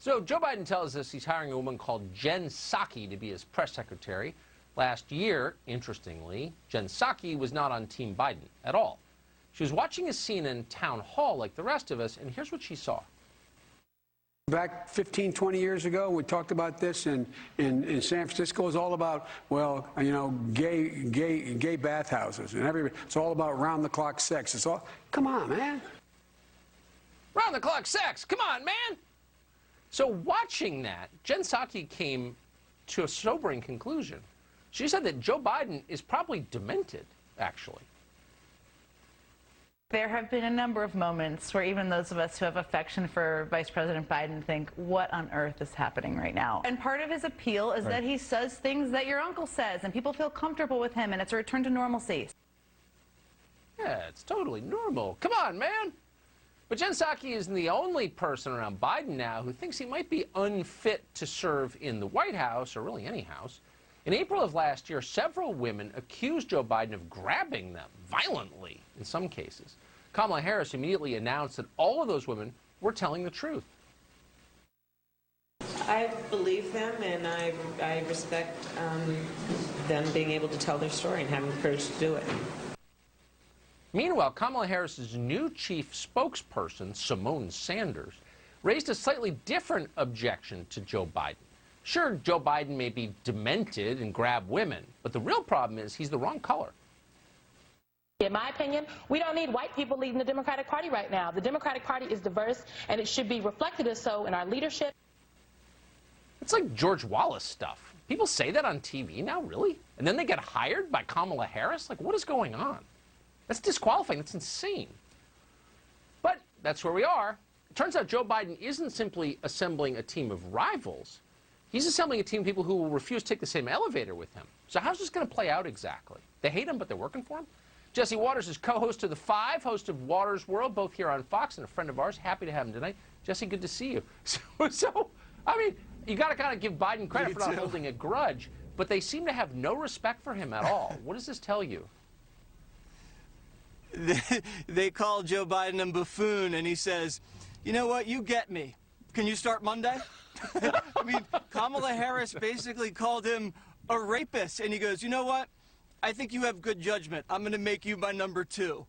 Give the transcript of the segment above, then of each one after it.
So Joe Biden tells us he's hiring a woman called Jen Psaki to be his press secretary. Last year, interestingly, Jen Psaki was not on Team Biden at all. She was watching a CNN town hall like the rest of us, and here's what she saw. Back 15, 20 years ago, we talked about this in San Francisco. It was all about, well, you know, gay bathhouses, and it's all about round-the-clock sex. It's all, come on, man. Round-the-clock sex, come on, man. So watching that, Jen Psaki came to a sobering conclusion. She said that Joe Biden is probably demented, actually. There have been a number of moments where even those of us who have affection for Vice President Biden think, what on earth is happening right now? And part of his appeal is that he says things that your uncle says, and people feel comfortable with him, and it's a return to normalcy. Yeah, it's totally normal. Come on, man. But Jen Psaki isn't the only person around Biden now who thinks he might be unfit to serve in the White House, or really any house. In April of last year, several women accused Joe Biden of grabbing them violently in some cases. Kamala Harris immediately announced that all of those women were telling the truth. I believe them, and I respect them being able to tell their story and having the courage to do it. Meanwhile, Kamala Harris's new chief spokesperson, Simone Sanders, raised a slightly different objection to Joe Biden. Sure, Joe Biden may be demented and grab women, but the real problem is he's the wrong color. In my opinion, we don't need white people leading the Democratic Party right now. The Democratic Party is diverse, and it should be reflected as so in our leadership. It's like George Wallace stuff. People say that on TV now, really? And then they get hired by Kamala Harris? Like, what is going on? That's disqualifying. That's insane. But that's where we are. It turns out Joe Biden isn't simply assembling a team of rivals. He's assembling a team of people who will refuse to take the same elevator with him. So how's this going to play out exactly? They hate him, but they're working for him? Jesse Watters is co-host of The Five, host of Watters World, both here on Fox, and a friend of ours. Happy to have him tonight. Jesse, good to see you. So I mean, you got to kind of give Biden credit for not holding a grudge, but they seem to have no respect for him at all. What does this tell you? They call Joe Biden a buffoon, and he says, you know what, you get me. Can you start Monday? I mean, Kamala Harris basically called him a rapist, and he goes, you know what? I think you have good judgment. I'm going to make you my number 2.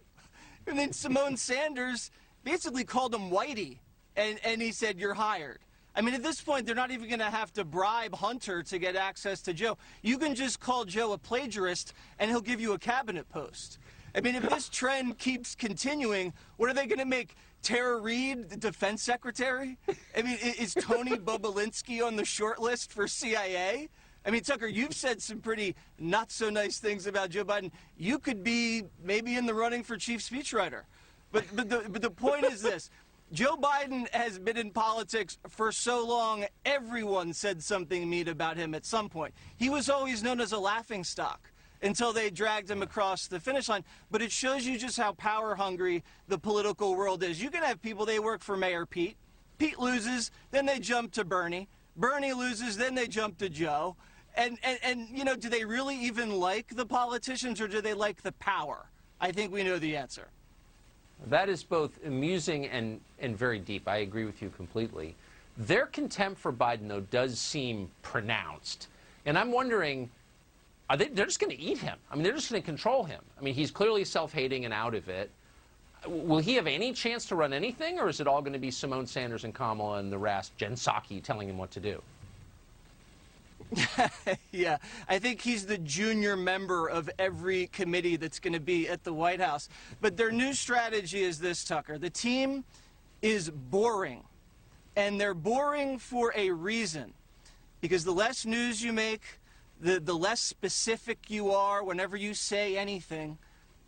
And then Simone Sanders basically called him Whitey, and he said, you're hired. I mean, at this point, they're not even going to have to bribe Hunter to get access to Joe. You can just call Joe a plagiarist, and he'll give you a cabinet post. I mean, if this trend keeps continuing, what are they going to make Tara Reid the defense secretary? I mean, is Tony Bobulinski on the short list for CIA? I mean, Tucker, you've said some pretty not-so-nice things about Joe Biden. You could be maybe in the running for chief speechwriter. But the point is this. Joe Biden has been in politics for so long, everyone said something mean about him at some point. He was always known as a laughingstock until they dragged him across the finish line. But it shows you just how power-hungry the political world is. You can have people, they work for Mayor Pete. Pete loses, then they jump to Bernie. Bernie loses, then they jump to Joe. And you know, do they really even like the politicians, or do they like the power? I think we know the answer. That is both amusing and very deep. I agree with you completely. Their contempt for Biden, though, does seem pronounced. And I'm wondering, they're just going to eat him. I mean, they're just going to control him. I mean, he's clearly self-hating and out of it. Will he have any chance to run anything, or is it all going to be Simone Sanders and Kamala and the rest, Jen Psaki, telling him what to do? Yeah, I think he's the junior member of every committee that's going to be at the White House. But their new strategy is this, Tucker. The team is boring, and they're boring for a reason. Because the less news you make, the less specific you are whenever you say anything,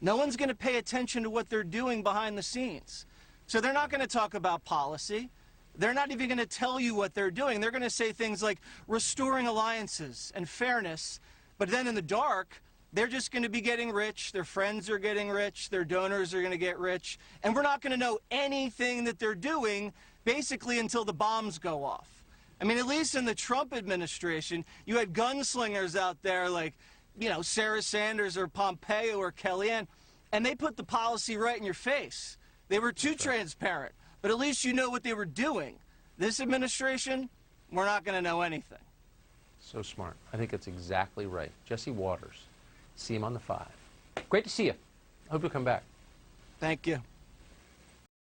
no one's going to pay attention to what they're doing behind the scenes. So they're not going to talk about policy. They're not even going to tell you what they're doing. They're going to say things like restoring alliances and fairness. But then in the dark, they're just going to be getting rich. Their friends are getting rich. Their donors are going to get rich. And we're not going to know anything that they're doing basically until the bombs go off. I mean, at least in the Trump administration, you had gunslingers out there like, you know, Sarah Sanders or Pompeo or Kellyanne, and they put the policy right in your face. They were too transparent. But at least you know what they were doing. This administration, we're not going to know anything. So smart. I think that's exactly right. Jesse Watters. See him on the 5. Great to see you. Hope you'll come back. Thank you.